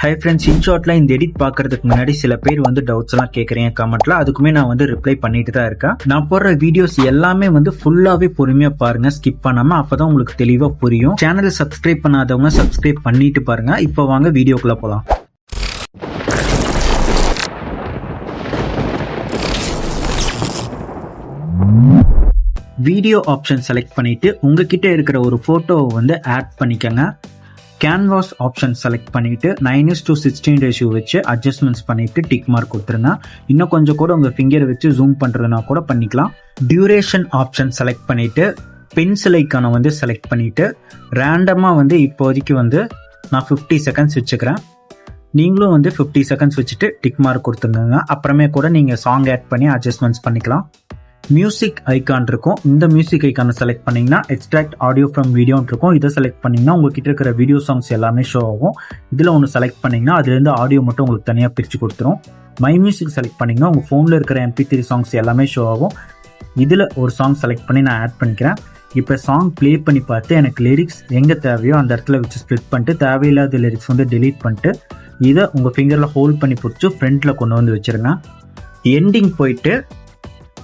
Hi friends, இன்ஷார்ட்ல இந்த edit பார்க்கறதுக்கு முன்னாடி சில பேர் வந்து டவுட்ஸ் எல்லாம் கேட்குறீங்க கமெண்ட்ல. அதுக்குமே நான் வந்து ரிப்ளை பண்ணிட்டு தான் இருக்கேன். நான் போடுற வீடியோஸ் எல்லாமே வந்து ஃபுல்லாவே பொறுமையா பாருங்க, ஸ்கிப் பண்ணாம. அப்பதான் உங்களுக்கு தெளிவா புரியும். சேனலை சப்ஸ்கிரைப் பண்ணாதவங்க சப்ஸ்கிரைப் பண்ணிட்டு பாருங்க. இப்போ வாங்க வீடியோக்குள்ள போலாம். வீடியோ ஆப்ஷன் செலக்ட் பண்ணிட்டு உங்ககிட்ட இருக்கிற ஒரு போட்டோவை வந்து ஆட் பண்ணிக்கங்க. கேன்வாஸ் ஆப்ஷன் செலக்ட் பண்ணிட்டு 9:16 ரேஷியோ வச்சு அட்ஜஸ்ட்மெண்ட்ஸ் பண்ணிட்டு டிக் மார்க் கொடுத்துருங்க. இன்னும் கொஞ்சம் கூட உங்க ஃபிங்கரை வச்சு ஜூம் பண்றதுனா கூட பண்ணிக்கலாம். டியூரேஷன் ஆப்ஷன் செலக்ட் பண்ணிட்டு பென்சில் ஐக்கானை வந்து செலக்ட் பண்ணிட்டு ரேண்டமா வந்து இப்போதைக்கு வந்து நான் 50 செகண்ட்ஸ் வச்சுக்கிறேன். நீங்களும் வந்து 50 செகண்ட்ஸ் வச்சுட்டு டிக் மார்க் கொடுத்துருங்க. அப்புறமே கூட நீங்க சாங் ஆட் பண்ணி அட்ஜஸ்ட்மெண்ட்ஸ் பண்ணிக்கலாம். மியூசிக் ஐக்கான் இருக்கும். இந்த மியூசிக் ஐக்கானை செலக்ட் பண்ணீங்கன்னா எக்ஸ்ட்ராக்ட் ஆடியோ ஃப்ரம் வீடியோன்னு இருக்கும். இதை செலக்ட் பண்ணீங்கன்னா உங்ககிட்ட இருக்கிற வீடியோ சாங்ஸ் எல்லாமே ஷோ ஆகும். இதில் ஒன்று செலக்ட் பண்ணீங்கன்னா அதுலேருந்து ஆடியோ மட்டும் உங்களுக்கு தனியாக பிரித்து கொடுத்துரும். மை மியூசிக் செலக்ட் பண்ணீங்கன்னா உங்கள் ஃபோனில் இருக்கிற MP3 சாங்ஸ் எல்லாமே ஷோ ஆகும். இதில் ஒரு சாங் செலக்ட் பண்ணி நான் ஆட் பண்ணிக்கிறேன். இப்போ சாங் ப்ளே பண்ணி பார்த்து எனக்கு லிரிக்ஸ் எங்கே தேவையோ அந்த இடத்துல வச்சு ஸ்ப்ளிட் பண்ணிட்டு தேவையில்லாத லிரிக்ஸ் வந்து டெலீட் பண்ணிட்டு இதை உங்கள் ஃபிங்கரில் ஹோல்ட் பண்ணி பிடிச்சி ஃப்ரண்ட்டில் கொண்டு வந்து வச்சுருங்க. எண்டிங் போயிட்டு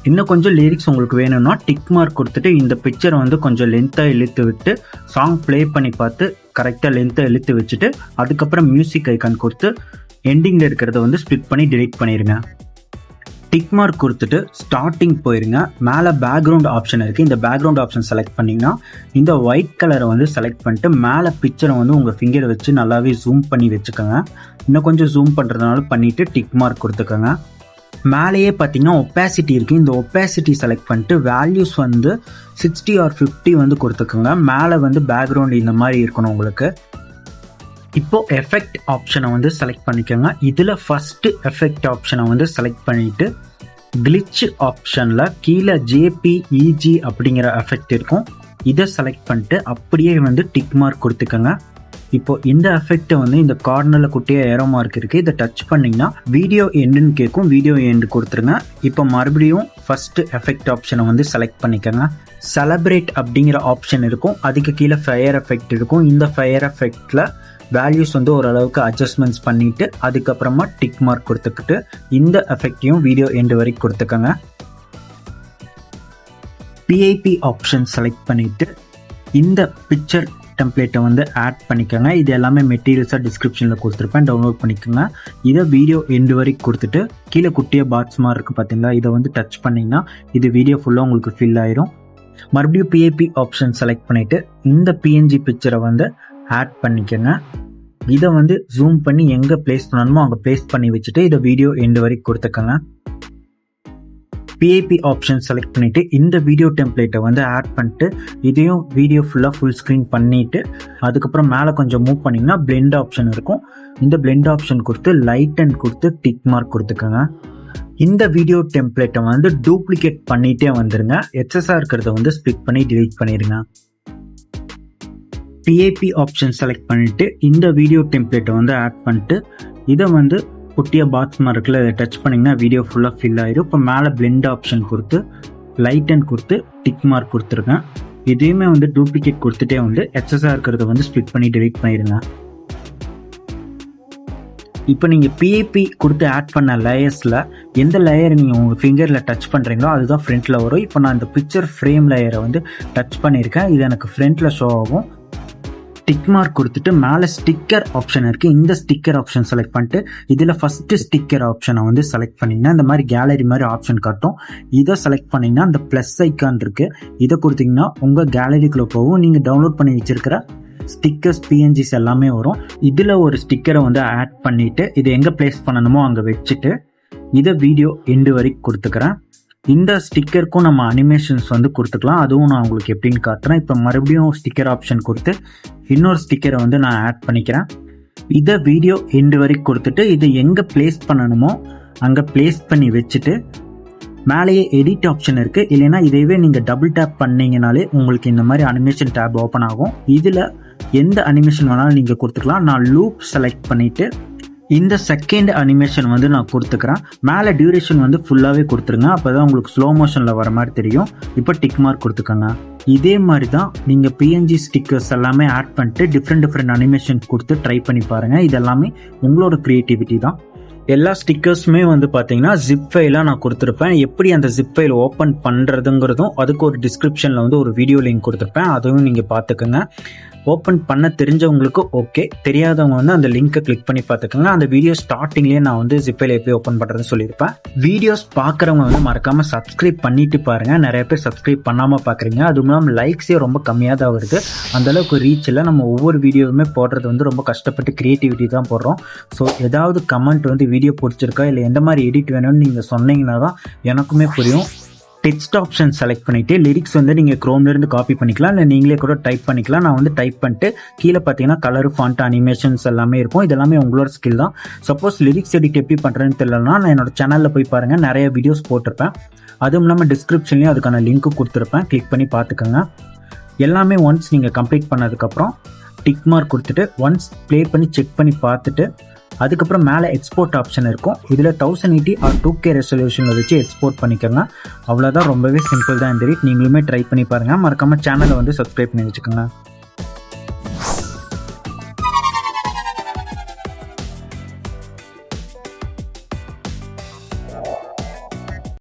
இன்னும் கொஞ்சம் லிரிக்ஸ் உங்களுக்கு வேணும்னா டிக் மார்க் கொடுத்துட்டு இந்த பிக்சரை வந்து கொஞ்சம் லென்த்தாக இழுத்து விட்டு சாங் ப்ளே பண்ணி பார்த்து கரெக்டாக லென்த்தாக இழுத்து வச்சுட்டு அதுக்கப்புறம் மியூசிக் ஐக்கான் கொடுத்து எண்டிங்கில் இருக்கிறத வந்து ஸ்ப்ளிட் பண்ணி டிலீட் பண்ணிடுங்க. டிக் மார்க் கொடுத்துட்டு ஸ்டார்டிங் போயிருங்க. மேலே பேக்ரவுண்ட் ஆப்ஷன் இருக்குது. இந்த பேக்ரவுண்ட் ஆப்ஷன் செலக்ட் பண்ணிங்கன்னா இந்த ஒயிட் கலரை வந்து செலக்ட் பண்ணிட்டு மேலே பிக்சரை வந்து உங்கள் ஃபிங்கரை வச்சு நல்லாவே ஜூம் பண்ணி வச்சுக்கோங்க. இன்னும் கொஞ்சம் ஜூம் பண்ணுறதுனால பண்ணிவிட்டு டிக் மார்க் கொடுத்துக்கோங்க. மேலேயே பார்த்தீங்கன்னா ஒப்பாசிட்டி இருக்குது. இந்த ஒப்பாசிட்டி செலக்ட் பண்ணிட்டு வேல்யூஸ் வந்து 60 or 50 வந்து கொடுத்துக்கோங்க. மேலே வந்து பேக்ரவுண்ட் இந்த மாதிரி இருக்கணும் உங்களுக்கு. இப்போ எஃபெக்ட் ஆப்ஷனை வந்து செலக்ட் பண்ணிக்கோங்க. இதில் ஃபர்ஸ்ட் எஃபெக்ட் ஆப்ஷனை வந்து செலக்ட் பண்ணிட்டு கிளிச் ஆப்ஷனில் கீழே JPEG அப்படிங்கிற எஃபெக்ட் இருக்கும். இதை செலக்ட் பண்ணிட்டு அப்படியே வந்து டிக் மார்க் கொடுத்துக்கோங்க. இப்போ இந்த எஃபெக்டை வந்து இந்த கார்னரில் குட்டியாக ஏரோ மார்க் இருக்குது. இதை டச் பண்ணிங்கன்னா வீடியோ எண்டுன்னு கேட்கும். வீடியோ எண்டு கொடுத்துருங்க. இப்போ மறுபடியும் ஃபர்ஸ்ட் எஃபெக்ட் ஆப்ஷனை வந்து செலக்ட் பண்ணிக்கோங்க. செலப்ரேட் அப்படிங்கிற ஆப்ஷன் இருக்கும். அதுக்கு கீழே ஃபயர் எஃபெக்ட் இருக்கும். இந்த ஃபயர் எஃபெக்டில் வேல்யூஸ் வந்து ஓரளவுக்கு அட்ஜஸ்ட்மெண்ட்ஸ் பண்ணிவிட்டு அதுக்கப்புறமா டிக் மார்க் கொடுத்துக்கிட்டு இந்த எஃபெக்டையும் வீடியோ எண்டு வரைக்கும் கொடுத்துக்கோங்க. PIP ஆப்ஷன் செலக்ட் பண்ணிவிட்டு இந்த பிக்சர் டெம்ப்ளேட்டை வந்து ஆட் பண்ணிக்கோங்க. இது எல்லாமே மெட்டீரியல்ஸாக டிஸ்கிரிப்ஷனில் கொடுத்துருப்பேன், டவுன்லோட் பண்ணிக்கோங்க. இதை வீடியோ எண்டு வரைக்கும் கொடுத்துட்டு கீழே குட்டியாக பாக்ஸ் மாதிரி இருக்குது பார்த்தீங்களா, இதை வந்து டச் பண்ணிங்கன்னா இது வீடியோ ஃபுல்லாக உங்களுக்கு ஃபில் ஆயிரும். மறுபடியும் PIP ஆப்ஷன் செலக்ட் பண்ணிவிட்டு இந்த PNG பிக்சரை வந்து ஆட் பண்ணிக்கோங்க. இதை வந்து ஜூம் பண்ணி எங்கே பிளேஸ் பண்ணணுமோ அங்கே பிளேஸ் பண்ணி வச்சுட்டு இதை வீடியோ எண்டு வரைக்கும் கொடுத்துக்கோங்க. PIP ஆப்ஷன் செலக்ட் பண்ணிட்டு இந்த வீடியோ டெம்ப்ளேட்டை வந்து ஆட் பண்ணிட்டு இதையும் வீடியோ ஃபுல் ஸ்க்ரீன் பண்ணிட்டு அதுக்கப்புறம் மேலே கொஞ்சம் மூவ் பண்ணிங்கன்னா பிளெண்ட் ஆப்ஷன் இருக்கும். இந்த பிளெண்ட் ஆப்ஷன் கொடுத்து லைட் அண்ட் கொடுத்து டிக் மார்க் கொடுத்துக்கோங்க. இந்த வீடியோ டெம்ப்ளேட்டை வந்து டூப்ளிகேட் பண்ணிட்டே வந்துருங்க. எக்ஸஸாக இருக்கிறத வந்து ஸ்ப்ளிட் பண்ணி டிலீட் பண்ணிடுங்க. PIP ஆப்ஷன் செலக்ட் பண்ணிட்டு இந்த வீடியோ டெம்ப்ளேட்டை வந்து ஆட் பண்ணிட்டு இதை வந்து குட்டியாக பாக்ஸ் மாதிரி இருக்குல்ல, இதை டச் பண்ணிங்கன்னா வீடியோ ஃபுல்லாக ஃபில் ஆயிடும். இப்போ மேலே பிளெண்ட் ஆப்ஷன் கொடுத்து லைட் அண்ட் கொடுத்து டிக் மார்க் கொடுத்துருக்கேன். இதையுமே வந்து டூப்ளிகேட் கொடுத்துட்டே வந்து எக்ஸஸாக இருக்கிறத வந்து ஸ்ப்ளிட் பண்ணி டிலீட் பண்ணிடுங்க. இப்போ நீங்கள் PIP கொடுத்து ஆட் பண்ண லேயர்ஸில் எந்த லேயர் நீங்கள் உங்கள் ஃபிங்கரில் டச் பண்ணுறீங்களோ அதுதான் ஃப்ரண்ட்டில் வரும். இப்போ நான் இந்த பிக்சர் ஃப்ரேம் லேயரை வந்து டச் பண்ணியிருக்கேன். இது எனக்கு ஃப்ரண்ட்டில் ஷோ ஆகும். டிக் மார்க் கொடுத்துட்டு மேலே ஸ்டிக்கர் ஆப்ஷன் இருக்குது. இந்த ஸ்டிக்கர் ஆப்ஷன் செலக்ட் பண்ணிட்டு இதில் ஃபஸ்ட்டு ஸ்டிக்கர் ஆப்ஷனை வந்து செலக்ட் பண்ணிங்கன்னா இந்த மாதிரி கேலரி மாதிரி ஆப்ஷன் காட்டும். இதை செலக்ட் பண்ணிங்கன்னா இந்த ப்ளஸ் ஐக்கான் இருக்குது. இதை கொடுத்தீங்கன்னா உங்கள் கேலரிக்குள்ளே போகும். நீங்கள் டவுன்லோட் பண்ணி வச்சுருக்கிற ஸ்டிக்கர்ஸ் PNGs எல்லாமே வரும். இதில் ஒரு ஸ்டிக்கரை வந்து ஆட் பண்ணிவிட்டு இதை எங்கே பிளேஸ் பண்ணணுமோ அங்கே வச்சுட்டு இதை வீடியோ எண்டு வரைக்கும் கொடுத்துக்கிறேன். இந்த ஸ்டிக்கருக்கும் நம்ம அனிமேஷன்ஸ் வந்து கொடுத்துக்கலாம். அதுவும் நான் உங்களுக்கு எப்படின்னு காட்டுறேன். இப்போ மறுபடியும் ஸ்டிக்கர் ஆப்ஷன் கொடுத்து இன்னொரு ஸ்டிக்கரை வந்து நான் ஆட் பண்ணிக்கிறேன். இதை வீடியோ எண்டு வரைக்கும் கொடுத்துட்டு இதை எங்கே பிளேஸ் பண்ணணுமோ அங்கே பிளேஸ் பண்ணி வச்சுட்டு மேலேயே எடிட் ஆப்ஷன் இருக்குது. இல்லைன்னா இதையவே நீங்கள் டபுள் டேப் பண்ணிங்கனாலே உங்களுக்கு இந்த மாதிரி அனிமேஷன் டேப் ஓப்பன் ஆகும். இதில் எந்த அனிமேஷன் வேணாலும் நீங்கள் கொடுத்துக்கலாம். நான் லூப் செலக்ட் பண்ணிவிட்டு இந்த செகண்ட் அனிமேஷன் வந்து நான் கொடுத்துக்கிறேன். மேலே டியூரேஷன் வந்து ஃபுல்லாகவே கொடுத்துருங்க. அப்போ தான் உங்களுக்கு ஸ்லோ மோஷனில் வர மாதிரி தெரியும். இப்போ டிக் மார்க் கொடுத்துக்கோங்க. இதே மாதிரி தான் நீங்கள் பிஎன்ஜி ஸ்டிக்கர்ஸ் எல்லாமே ஆட் பண்ணிட்டு டிஃப்ரெண்ட் அனிமேஷன் கொடுத்து ட்ரை பண்ணி பாருங்கள். இது எல்லாமே உங்களோட க்ரியேட்டிவிட்டி தான். எல்லா ஸ்டிக்கர்ஸுமே வந்து பார்த்தீங்கன்னா ஜிப் ஃபைலாக நான் கொடுத்துருப்பேன். எப்படி அந்த ஜிப் ஃபைல் ஓப்பன் பண்ணுறதுங்கிறதும் அதுக்கு ஒரு டிஸ்கிரிப்ஷனில் வந்து ஒரு வீடியோ லிங்க் கொடுத்துருப்பேன். அதுவும் நீங்கள் பார்த்துக்கோங்க. ஓப்பன் பண்ண தெரிஞ்சவங்களுக்கு ஓகே, தெரியாதவங்க வந்து அந்த லிங்கை கிளிக் பண்ணி பார்த்துக்கோங்க. அந்த வீடியோ ஸ்டார்டிங்லேயே நான் வந்து ஜிப் ஃபைல் எப்படி ஓப்பன் பண்ணுறதுன்னு சொல்லியிருப்பேன். வீடியோஸ் பார்க்குறவங்க வந்து மறக்காமல் சப்ஸ்கிரைப் பண்ணிட்டு பாருங்கள். நிறைய பேர் சப்ஸ்கிரைப் பண்ணாமல் பார்க்குறீங்க. அதுவும் இல்லாமல் லைக்ஸே ரொம்ப கம்மியாக தான் வருது. அந்தளவுக்கு ரீச் இல்லை. நம்ம ஒவ்வொரு வீடியோவுமே போடுறது வந்து ரொம்ப கஷ்டப்பட்டு க்ரியேட்டிவிட்டி தான் போடுறோம். ஸோ ஏதாவது கமெண்ட் வந்து வீடியோ பிடிச்சிருக்கா இல்லை எந்த மாதிரி எடிட் வேணும்னு நீங்கள் சொன்னீங்கன்னா தான் எனக்குமே புரியும். டெக்ஸ்ட் ஆப்ஷன் செலக்ட் பண்ணிவிட்டு லிரிக்ஸ் வந்து நீங்கள் க்ரோம்லேருந்து காப்பி பண்ணிக்கலாம், இல்லை நீங்களே கூட டைப் பண்ணிக்கலாம். நான் வந்து டைப் பண்ணிட்டு கீழே பார்த்தீங்கன்னா கலர், ஃபாண்ட், அனிமேஷன்ஸ் எல்லாமே இருக்கும். இதெல்லாமே உங்களோட ஸ்கில் தான். சப்போஸ் லிரிக்ஸ் எடிட் எப்படி பண்ணுறேன்னு தெரியலனா நான் என்னோட சேனலில் போய் பாருங்கள், நிறைய வீடியோஸ் போட்டிருப்பேன். அதுவும் இல்லாமல் டிஸ்கிரிப்ஷன்லேயும் அதுக்கான லிங்க்கு கொடுத்துருப்பேன், கிளிக் பண்ணி பார்த்துக்கோங்க. எல்லாமே ஒன்ஸ் நீங்கள் கம்ப்ளீட் பண்ணதுக்கப்புறம் டிக் மார்க் கொடுத்துட்டு ஒன்ஸ் ப்ளே பண்ணி செக் பண்ணி பார்த்துட்டு அதுக்கப்புறம் மேலே எக்ஸ்போர்ட் ஆப்ஷன் இருக்கும். இதில் 1080 ஆர் 2K ரெசல்யூஷனில் வச்சு எக்ஸ்போர்ட் பண்ணிக்கோங்க. அவ்வளோதான், ரொம்பவே சிம்பிள் தான் இந்த ரீட். நீங்களுமே ட்ரை பண்ணி பாருங்கள். மறக்காமல் சேனலை வந்து சப்ஸ்கிரைப் பண்ணி வச்சுக்கோங்க.